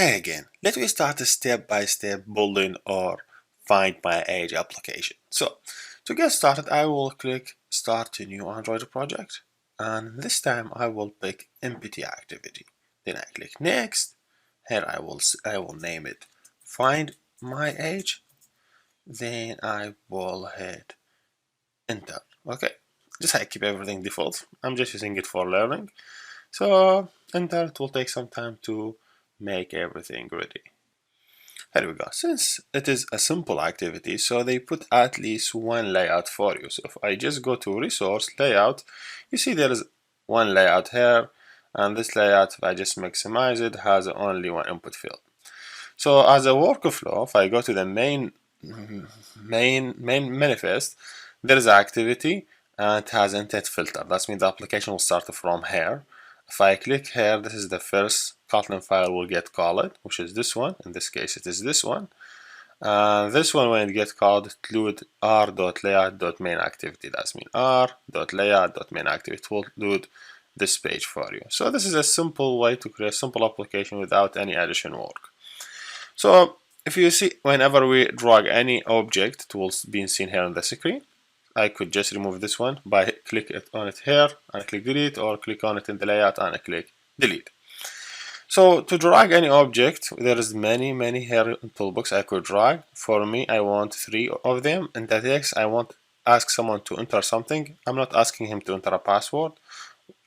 Hey again, let me start a step-by-step building or find my age application. So to get started, I will click start a new Android project, and this time I will pick empty activity. Then I click next. Here I will name it find my age. Then I will hit enter. Okay, just I keep everything default. I'm just using it for learning. So enter. It will take some time to make everything ready. Here we go. Since it is a simple activity, so they put at least one layout for you. So if I just go to resource layout, you see there is one layout here, and this layout, if I just maximize it, has only one input field. So as a workflow, if I go to the main manifest, there is activity and it has intent filter. That means the application will start from here. If I click here, this is the first Kotlin file will get called, which is this one. In this case, it is this one. This one, when it gets called, include r.layout.main activity. That means r.layout.main activity. It will load this page for you. So this is a simple way to create a simple application without any additional work. So if you see, whenever we drag any object, it will be seen here on the screen. I could just remove this one by click on it here and click delete, or click on it in the layout and I click delete. So to drag any object, there is many here in toolbox I could drag. For me, I want 3 of them. In the text, I want ask someone to enter something. I'm not asking him to enter a password,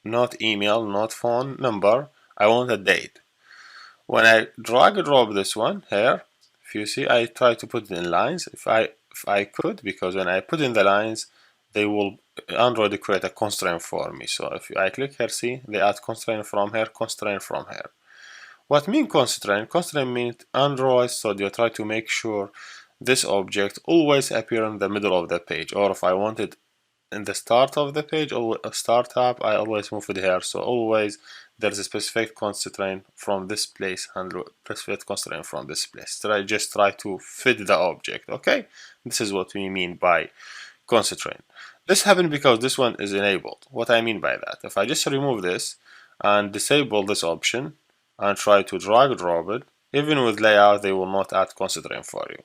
not email, not phone number. I want a date. When I drag and drop this one here, if you see, I try to put it in lines. If I could, because when I put in the lines, they will Android create a constraint for me. So if I click here, see, they add constraint from here, constraint from here. What mean constraint? Constraint means Android Studio try to make sure this object always appear in the middle of the page, or if I want it in the start of the page or start tab, I always move it here. So always there's a specific constraint from this place and specific constraint from this place. Just try to fit the object. Okay, this is what we mean by constraint. This happened because this one is enabled. What I mean by that, if I just remove this and disable this option and try to drag and drop it, even with layout, they will not add constraint for you.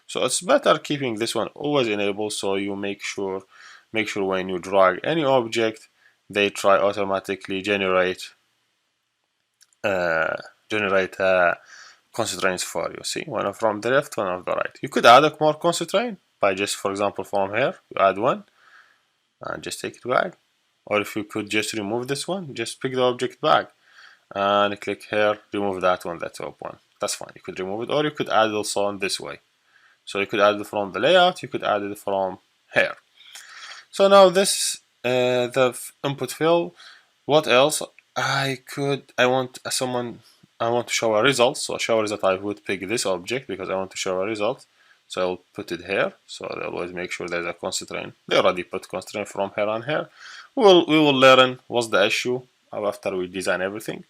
So it's better keeping this one always enabled, so you make sure when you drag any object, they try automatically generate constraints for you. See, one from the left, one of the right. You could add a more constraint by just, for example, from here, you add one and just take it back. Or if you could just remove this one, just pick the object back and click here, remove that one, the top one. That's fine. You could remove it, or you could add it also in this way. So you could add it from the layout, you could add it from here. So now this the input field. What else? I want to show a result. So show a result, I would pick this object because I want to show a result. So I'll put it here. So they always make sure there's a constraint. They already put constraint from here and here. We will learn what's the issue after we design everything.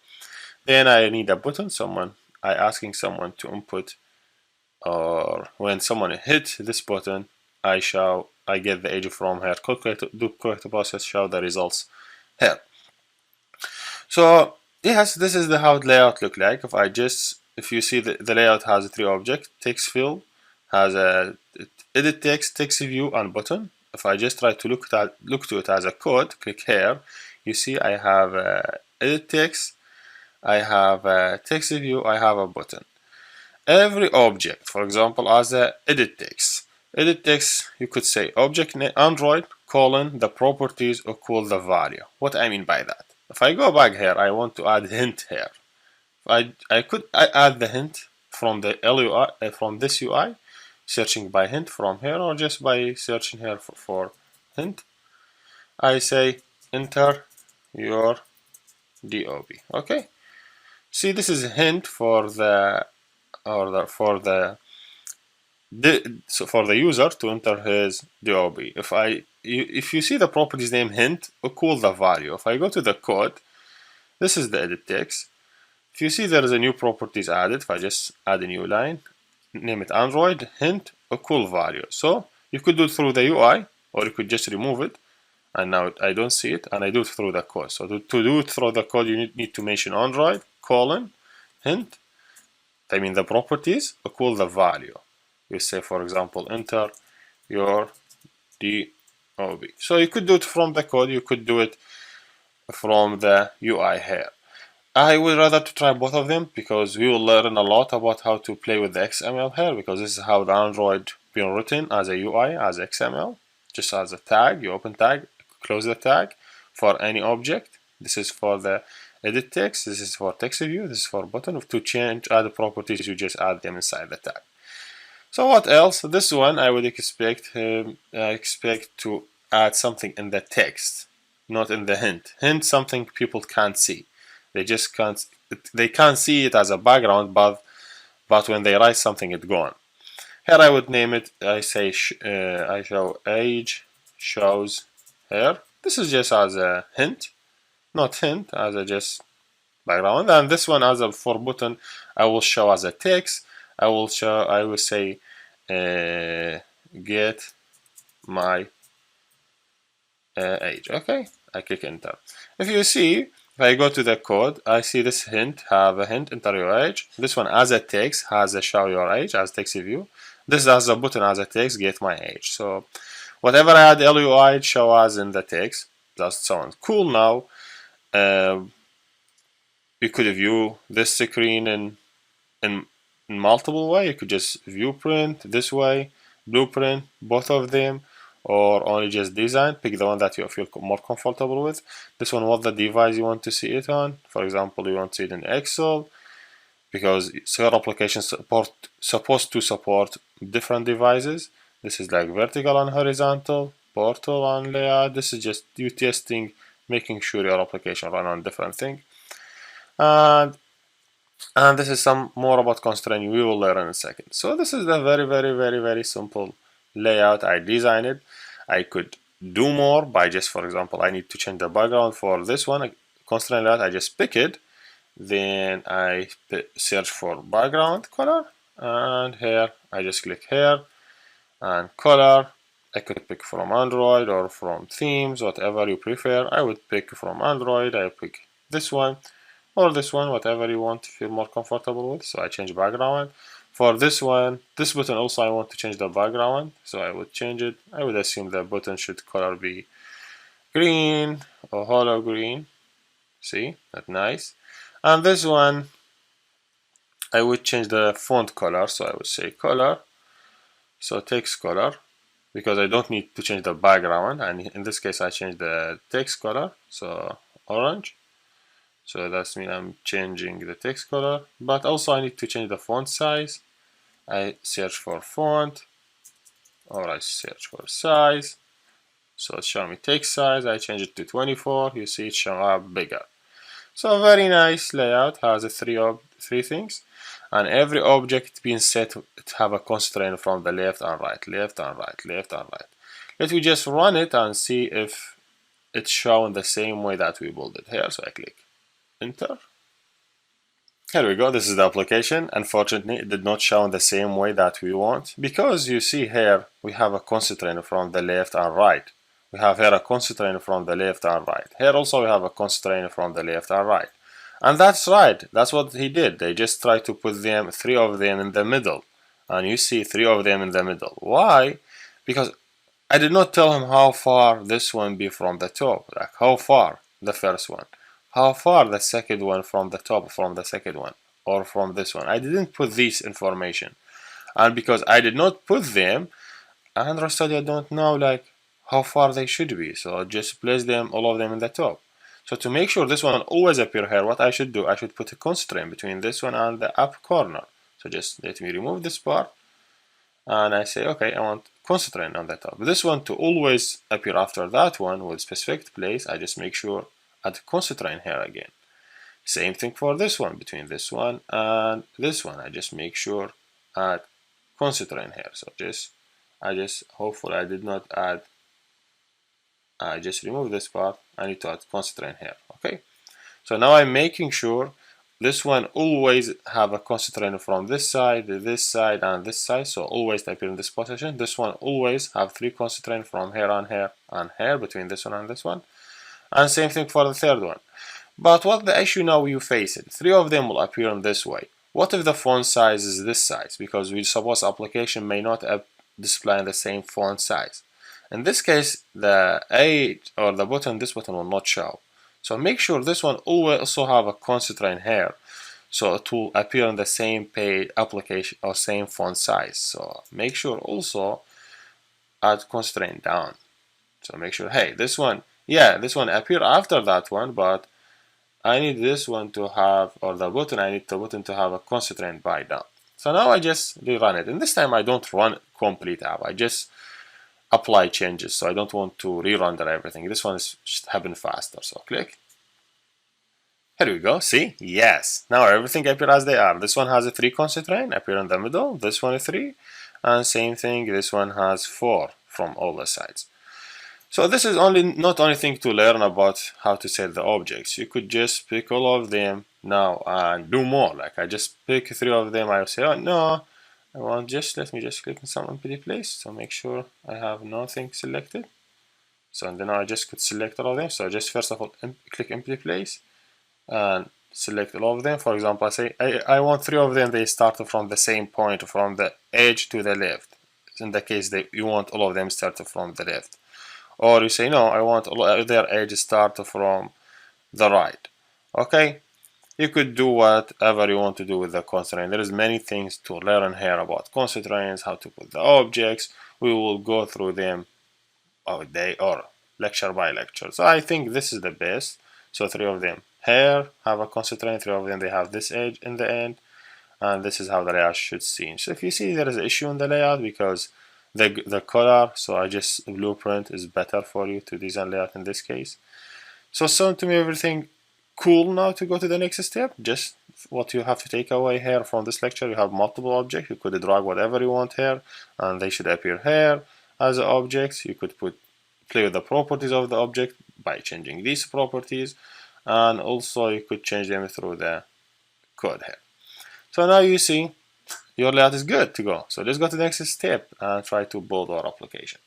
Then I need a button. I asking someone to input, or when someone hit this button, I get the age from here. Do correct process, show the results here. So yes, this is how the layout look like. If you see the layout has 3 objects: text field, has a edit text view, and button. If I just try to look to it as a code, click here. You see I have edit text, I have a text view, I have a button. Every object, for example, as a edit text. Edit text, you could say object name Android colon the properties equal the value. What I mean by that? If I go back here, I want to add hint here. I could add the hint from the LUI from this UI, searching by hint from here, or just by searching here for hint. I say enter your DOB. Okay. See, this is a hint for the user to enter his DOB. If you see the properties name hint equal the value. If I go to the code, this is the edit text. If you see there is a new properties added, if I just add a new line, name it Android hint equal value. So you could do it through the UI, or you could just remove it, and now I don't see it, and I do it through the code. So to do it through the code, you need to mention Android colon hint the properties equal the value. You say, for example, enter your DOB. So you could do it from the code, you could do it from the UI here. I would rather to try both of them because we will learn a lot about how to play with the XML here, because this is how the Android been written as a UI, as XML, just as a tag. You open tag, close the tag for any object. This is for the edit text, this is for text view, this is for button. To change other properties, you just add them inside the tag. So what else? This one I would expect to add something in the text, not in the hint. Hint something people can't see. They just can't. They can't see it as a background, but when they write something, it's gone. Here I would name it. I say I show age shows here. This is just as a hint, not hint, as a just background. And this one as a for button, I will show as a text. I will say get my age. Okay, I click enter. If you see, if I go to the code, I see this hint, have a hint, enter your age. This one as a text has a show your age as text view. This has a button as a text, get my age. So whatever I add LUI, it show as in the text. That sounds cool now. You could view this screen in multiple way. You could just view print this way, blueprint, both of them, or only just design. Pick the one that you feel more comfortable with. This one, what the device you want to see it on. For example, you want to see it in Excel, because your application supposed to support different devices. This is like vertical and horizontal, portal and layout. This is just you testing, making sure your application run on different thing. And this is some more about constraint we will learn in a second. So this is the very simple layout I designed it. I could do more by just, for example, I need to change the background for this one constraint layout. I just pick it, then I search for background color, and here I just click here and color. I could pick from Android or from themes, whatever you prefer. I would pick from Android. I pick this one or this one, whatever you want to feel more comfortable with. So I change background. For this one, this button also I want to change the background, so I would change it. I would assume the button should color be green or hollow green. See, that's nice. And this one, I would change the font color, so I would say color, so text color, because I don't need to change the background, and in this case I change the text color, so orange. So that means I'm changing the text color, but also I need to change the font size. I search for font, or I search for size. So it shows me text size. I change it to 24. You see it show up bigger. So very nice layout. Has three things, and every object being set to have a constraint from the left and right, left and right, left and right. Let me just run it and see if it's shown the same way that we built it here. So I click enter. Here we go, this is the application. Unfortunately, it did not show in the same way that we want, because you see here we have a constraint from the left and right. We have here a constraint from the left and right. Here also we have a constraint from the left and right. And that's right, that's what he did. They just tried to put them, three of them in the middle. And you see three of them in the middle. Why? Because I did not tell him how far this one be from the top. Like how far the first one. How far the second one from the top from the second one, or from this one. I didn't put this information, and because I did not put them, Android Studio don't know like how far they should be, so just place them, all of them in the top. So to make sure this one always appear here, what I should do, I should put a constraint between this one and the up corner. So just let me remove this part, and I say okay, I want constraint on the top. This one to always appear after that one with specific place. I just make sure add constraint here again. Same thing for this one, between this one and this one. I just make sure add constraint here. So I just hopefully I did not add. I just remove this part. I need to add constraint here. Okay. So now I'm making sure this one always have a constraint from this side, and this side. So always appear in this position. This one always have three constraints from here and here and here, between this one and this one. And same thing for the third one. But what the issue now you face it, three of them will appear in this way. What if the font size is this size? Because we suppose application may not display the same font size. In this case, the age or the button, this button will not show. So make sure this one always also have a constraint here, so it will appear on the same page application or same font size. So make sure also add constraint down. So make sure, hey, this one, yeah, this one appear after that one, but I need this one to have, or the button, I need the button to have a constraint by down. So now I just rerun it, and this time I don't run complete app. I just apply changes, so I don't want to rerun everything. This one is happen faster. So click. Here we go. See? Yes. Now everything appear as they are. This one has a 3 constraint, appear in the middle. This one is 3, and same thing. This one has 4 from all the sides. So this is not only thing to learn about how to set the objects. You could just pick all of them now and do more. Like I just pick 3 of them. I will say, oh no, I want let me just click on some empty place. So make sure I have nothing selected. So then I just could select all of them. So just first of all click empty place and select all of them. For example, I say I want 3 of them. They start from the same point, from the edge to the left. In the case that you want all of them start from the left. Or you say, no, I want their edge start from the right. Okay, you could do whatever you want to do with the constraint. There is many things to learn here about constraints, how to put the objects. We will go through them all day or lecture by lecture. So I think this is the best. So 3 of them here have a constraint, 3 of them they have this edge in the end, and this is how the layout should seem. So if you see there is an issue in the layout because the color, so I just blueprint is better for you to design layout in this case. So sound to me everything cool. Now to go to the next step, just what you have to take away here from this lecture, you have multiple objects. You could drag whatever you want here and they should appear here as objects. You could play with the properties of the object by changing these properties, and also you could change them through the code here. So now you see your layout is good to go. So let's go to the next step and try to build our application.